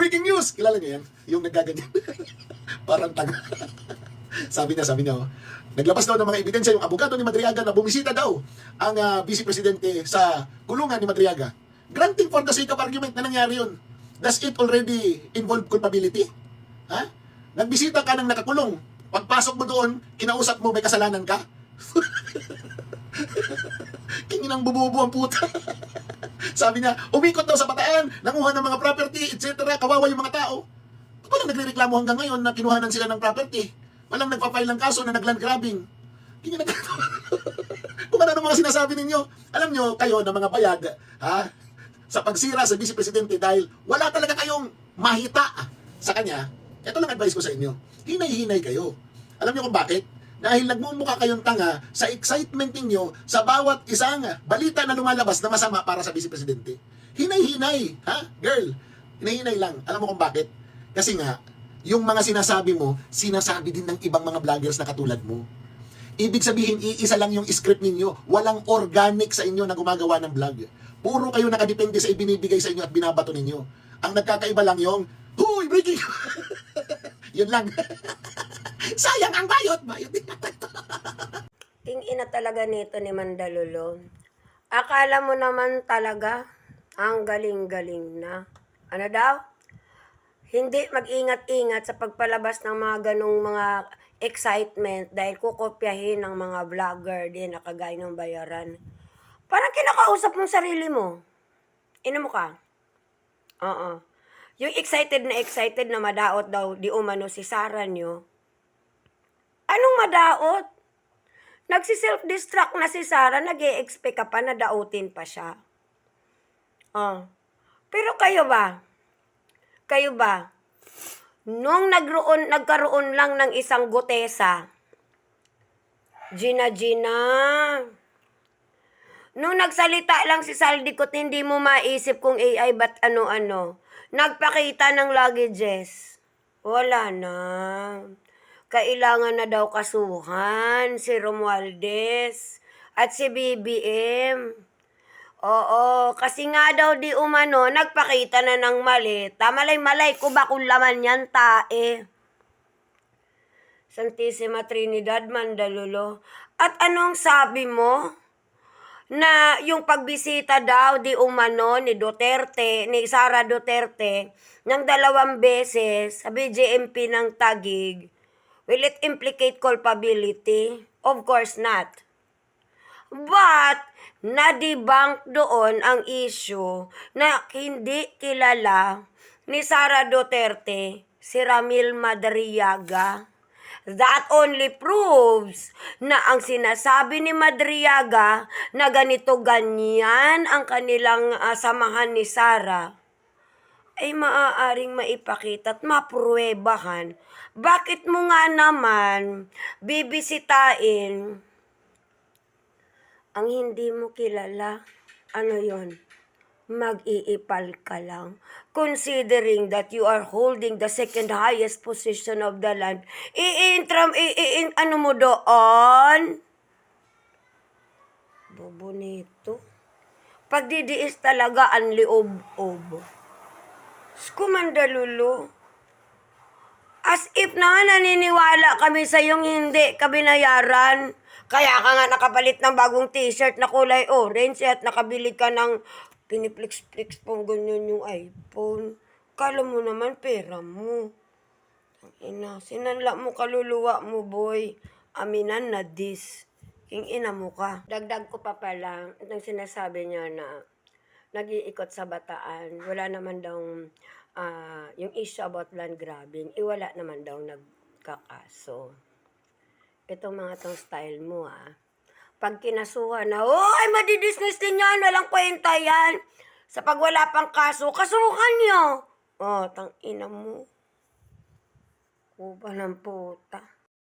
breaking news! Kilala niyo yan? Yung nagkaganyan. Parang taga. sabi niya, oh, naglabas daw ng mga ebidensya yung abogado ni Madriaga na bumisita daw ang Vice Presidente sa kulungan ni Madriaga. Granting for the sake of argument na nangyari yun. Does it already involve culpability? Ha? Nagbisita ka ng nakakulong. Pagpasok mo doon, kinausap mo, may kasalanan ka? Kinginang bububo ang puta. Sabi niya, umikot daw sa Bataan, nanguha ng mga property, etc. Kawawa yung mga tao. Walang nagrereklamo hanggang ngayon na kinuhanan sila ng property. Walang nagpa-file ng kaso na nagland grabbing. Kung ano mga sinasabi ninyo, alam nyo kayo na mga bayag, ha? Sa pagsira sa Vice Presidente dahil wala talaga kayong mahita sa kanya, ito lang advice ko sa inyo. Hinay-hinay kayo. Alam nyo kung bakit? Dahil nagmumukha kayong tanga sa excitement ninyo sa bawat isang balita na lumalabas na masama para sa Vice Presidente. Hinay-hinay, ha? Girl, hinay-hinay lang. Alam mo kung bakit? Kasi nga, yung mga sinasabi mo, sinasabi din ng ibang mga vloggers na katulad mo. Ibig sabihin, iisa lang yung script ninyo. Walang organic sa inyo na gumagawa ng vlog. Puro kayo nakadepende sa ibinibigay sa inyo at binabato ninyo. Ang nagkakaiba lang yung, huy, breaking! Yun lang. Sayang ang bayot. Bayot din natin. Ina talaga nito ni Mandalulo. Akala mo naman talaga, ang galing-galing na. Ano daw? Hindi mag-ingat-ingat sa pagpalabas ng mga ganong mga excitement dahil kukopyahin ng mga vlogger din na kagaya ng bayaran. Parang kinakausap mong sarili mo. Ina mo ka? Oo. Yung excited na madaot daw di umano si Sara nyo. Anong madaot? Nagsi-self-destruct na si Sara, nag-e-expect ka pa na dautin pa siya. Pero kayo ba? Nung nagkaroon lang ng isang gotesa, Gina, nung nagsalita lang si Saldikot, hindi mo maisip kung AI ba't ano-ano. Nagpakita ng luggages. Wala na. Kailangan na daw kasuhan si Romualdez at si BBM. Oo, kasi nga daw di umano, nagpakita na ng mali. Tamalay-malay ko ba kung laman yan tae? Santissima Trinidad, Mandalulo. At anong sabi mo? Na yung pagbisita daw di umano ni Sara Duterte, ng 2 beses sa BJMP ng Taguig, will it implicate culpability? Of course not. But, na-debunk doon ang issue na hindi kilala ni Sara Duterte si Ramil Madriaga. That only proves na ang sinasabi ni Madriaga na ganito-ganyan ang kanilang samahan ni Sara ay maaaring maipakita at mapruwebahan. Bakit mo nga naman bibisitain ang hindi mo kilala? Ano yon? Mag-iipal ka lang. Considering that you are holding the second highest position of the land, ano mo doon? Bobo nito. Pagdidiis talaga ang liob-ob. Mandalulo. As if na naniniwala kami sa yung hindi ka binayaran. Kaya ka nga nakapalit ng bagong t-shirt na kulay orange at nakabili ka ng piniplex-plex pong ganyan yung iPhone. Kala mo naman pera mo. Ina, sinanla mo kaluluwa mo, boy. Aminan na this. King ina mo ka. Dagdag ko pa pala, itong sinasabi niya na nag-iikot sa Bataan. Wala naman daw yung issue about land grabbing. Wala naman daw nagkakaso. Itong mga tong style mo Pag kinasuhan na, ay madidismiss din yan, walang kwenta yan. Sa pag wala pang kaso, kasuhan nyo. Tang ina mo. Kuba ng puta.